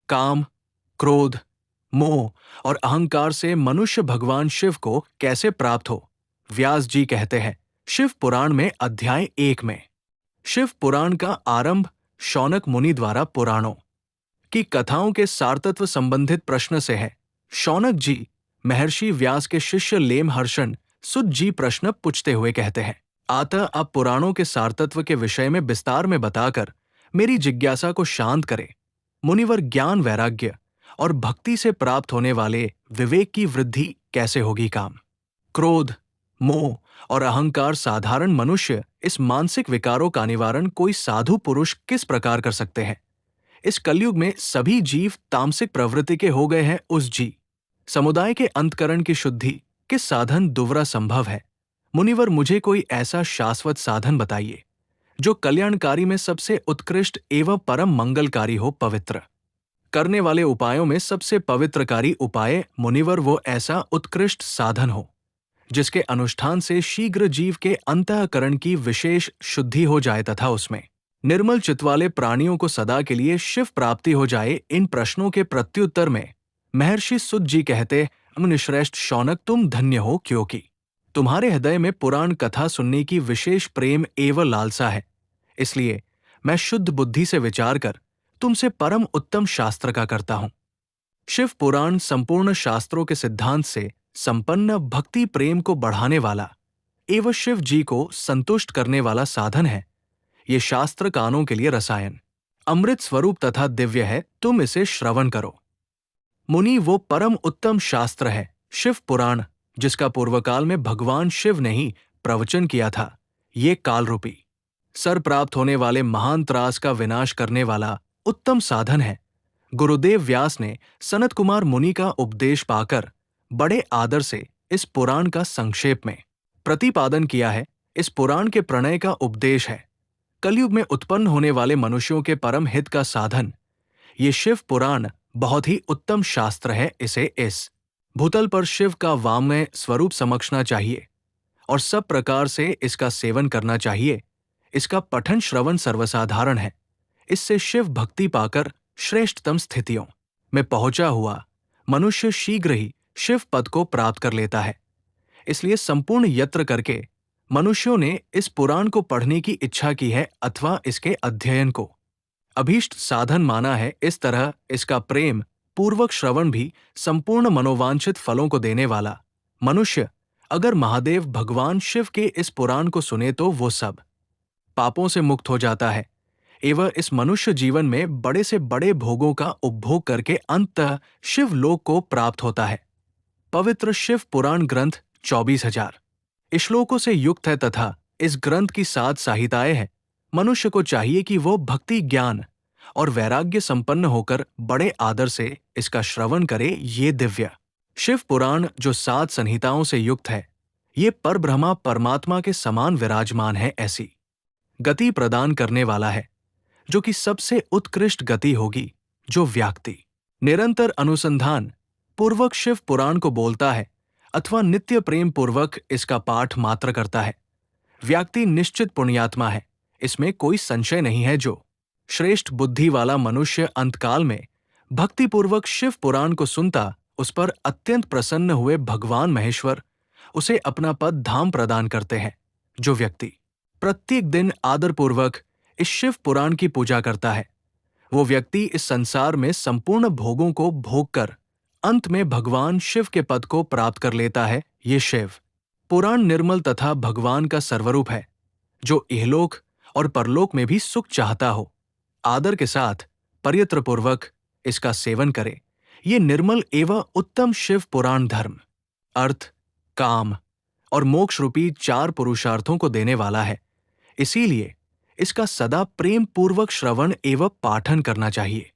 काम, क्रोध, मोह और अहंकार से मनुष्य भगवान शिव को कैसे प्राप्त हो, व्यास जी कहते हैं शिव पुराण में अध्याय 1 में। शिव पुराण का आरंभ शौनक मुनि द्वारा पुराणों की कथाओं के सारतत्व संबंधित प्रश्न से है। शौनक जी महर्षि व्यास के शिष्य लेमहर्षण सुत जी प्रश्न पूछते हुए कहते हैं, अतः अब पुराणों के सारतत्व के विषय में विस्तार में बताकर मेरी जिज्ञासा को शांत करें। मुनिवर, ज्ञान, वैराग्य और भक्ति से प्राप्त होने वाले विवेक की वृद्धि कैसे होगी? काम, क्रोध, मोह और अहंकार साधारण मनुष्य इस मानसिक विकारों का निवारण कोई साधु पुरुष किस प्रकार कर सकते हैं? इस कलयुग में सभी जीव तामसिक प्रवृत्ति के हो गए हैं। उस जी समुदाय के अंतकरण की शुद्धि किस साधन दुवरा संभव है? मुनिवर, मुझे कोई ऐसा शाश्वत साधन बताइए जो कल्याणकारी में सबसे उत्कृष्ट एवं परम मंगलकारी हो। पवित्र करने वाले उपायों में सबसे पवित्रकारी उपाय मुनिवर वो ऐसा उत्कृष्ट साधन हो जिसके अनुष्ठान से शीघ्र जीव के अंतःकरण की विशेष शुद्धि हो जाए तथा उसमें निर्मल चित्त वाले प्राणियों को सदा के लिए शिव प्राप्ति हो जाए। इन प्रश्नों के प्रत्युत्तर में महर्षि सुत जी कहते, मुनिश्रेष्ठ शौनक, तुम धन्य हो, क्योंकि तुम्हारे हृदय में पुराण कथा सुनने की विशेष प्रेम एवं लालसा है। इसलिए मैं शुद्ध बुद्धि से विचार कर तुमसे परम उत्तम शास्त्र का करता हूं। शिव पुराण संपूर्ण शास्त्रों के सिद्धांत से संपन्न भक्ति प्रेम को बढ़ाने वाला एवं शिव जी को संतुष्ट करने वाला साधन है। ये शास्त्र कानों के लिए रसायन, अमृत स्वरूप तथा दिव्य है। तुम इसे श्रवण करो। मुनि, वो परम उत्तम शास्त्र है शिव पुराण, जिसका पूर्वकाल में भगवान शिव ने ही प्रवचन किया था। ये कालरूपी सर प्राप्त होने वाले महान त्रास का विनाश करने वाला उत्तम साधन है। गुरुदेव व्यास ने सनत कुमार मुनि का उपदेश पाकर बड़े आदर से इस पुराण का संक्षेप में प्रतिपादन किया है। इस पुराण के प्रणय का उपदेश है कलयुग में उत्पन्न होने वाले मनुष्यों के परम हित का साधन। ये शिव पुराण बहुत ही उत्तम शास्त्र है। इसे इस भूतल पर शिव का वामय स्वरूप समझना चाहिए और सब प्रकार से इसका सेवन करना चाहिए। इसका पठन श्रवण सर्वसाधारण है। इससे शिव भक्ति पाकर श्रेष्ठतम स्थितियों में पहुंचा हुआ मनुष्य शीघ्र ही शिव पद को प्राप्त कर लेता है। इसलिए संपूर्ण यत्न करके मनुष्यों ने इस पुराण को पढ़ने की इच्छा की है अथवा इसके अध्ययन को अभीष्ट साधन माना है। इस तरह इसका प्रेम पूर्वक श्रवण भी संपूर्ण मनोवांछित फलों को देने वाला मनुष्य अगर महादेव भगवान शिव के इस पुराण को सुने तो वो सब पापों से मुक्त हो जाता है एवं इस मनुष्य जीवन में बड़े से बड़े भोगों का उपभोग करके अंततः शिव लोक को प्राप्त होता है। पवित्र शिव पुराण ग्रंथ 24,000 श्लोकों से युक्त है तथा इस ग्रंथ की 7 संहिताएं हैं। मनुष्य को चाहिए कि वो भक्ति, ज्ञान और वैराग्य संपन्न होकर बड़े आदर से इसका श्रवण करे। ये दिव्य शिव पुराण जो 7 संहिताओं से युक्त है, ये परब्रह्मा परमात्मा के समान विराजमान है, ऐसी गति प्रदान करने वाला है जो कि सबसे उत्कृष्ट गति होगी। जो व्यक्ति निरंतर अनुसंधान पूर्वक शिव पुराण को बोलता है अथवा नित्य प्रेम पूर्वक इसका पाठ मात्र करता है, व्यक्ति निश्चित पुण्यात्मा है, इसमें कोई संशय नहीं है। जो श्रेष्ठ बुद्धि वाला मनुष्य अंतकाल में भक्तिपूर्वक शिव पुराण को सुनता, उस पर अत्यंत प्रसन्न हुए भगवान महेश्वर उसे अपना पद धाम प्रदान करते हैं। जो व्यक्ति प्रत्येक दिन आदरपूर्वक इस शिव पुराण की पूजा करता है, वो व्यक्ति इस संसार में संपूर्ण भोगों को भोग कर अंत में भगवान शिव के पद को प्राप्त कर लेता है। ये शिव पुराण निर्मल तथा भगवान का सर्वरूप है। जो इहलोक और परलोक में भी सुख चाहता हो, आदर के साथ प्रयत्नपूर्वक इसका सेवन करे। ये निर्मल एवं उत्तम शिव पुराण धर्म, अर्थ, काम और मोक्ष रूपी 4 पुरुषार्थों को देने वाला है। इसीलिए इसका सदा प्रेम पूर्वक श्रवण एवं पाठन करना चाहिए।